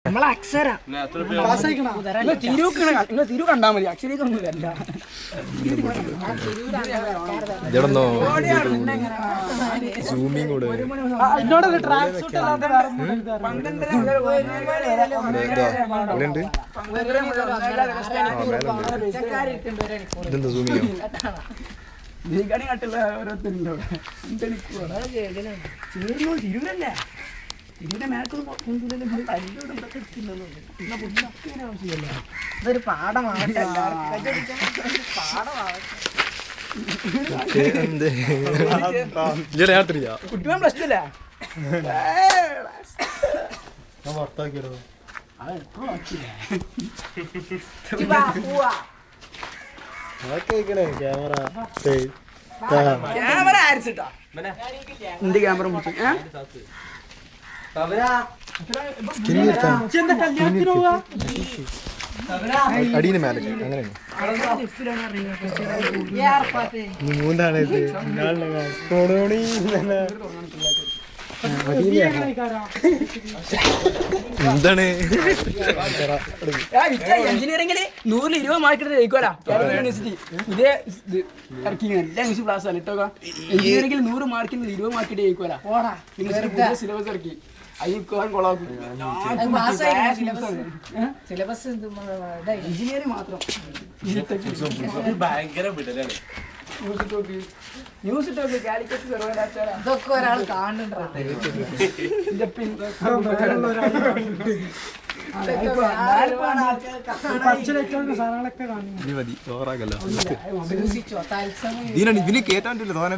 നമ്മളെ അക്ഷര തിരു കണ്ടാ മതി അക്ഷരക്കൊന്നും വരില്ല. എന്നോട് ട്രാക്ക് സൂട്ട് കട്ടില്ല ഓരോരുത്തരുണ്ടോ തിരുവല്ലേ ഇതിന്റെ ഇതൊരു പാഠമാകട്ടെ. കുട്ടിമാൻ പ്ലസ് ടു അല്ലേ? ക്യാമറ ആരിച്ചിട്ടാ എന്റെ ക്യാമറ അടീന് മേലെ അങ്ങനെ മൂന്നാണിത് എന്താണ് എഞ്ചിനീയറിംഗില് 120 മാർക്ക് ജയിക്കുമല്ലോ യൂണിവേഴ്സിറ്റി. ഇതേ ഇറക്കി എല്ലാ ഇംഗ്ലീഷ് ക്ലാസ് ആണ് കേട്ടോ. എഞ്ചിനീയറിംഗിൽ 100 മാർക്കിന് 20 മാർക്കിട്ട് ജയിക്കുമല്ലോ. പുതിയ സിലബസ് ഇറക്കി സിലബസ് എഞ്ചിനീയറിംഗ് മാത്രം. ഭയങ്കര വിടലാണ്. ന്യൂസ് ഇട്ടൊക്കെ കാലിക്കറ്റ് ഇതൊക്കെ ഒരാൾ കാണുന്നുണ്ടോ? ഇതിന് കേട്ടാണ്ടില്ല തോന്നെ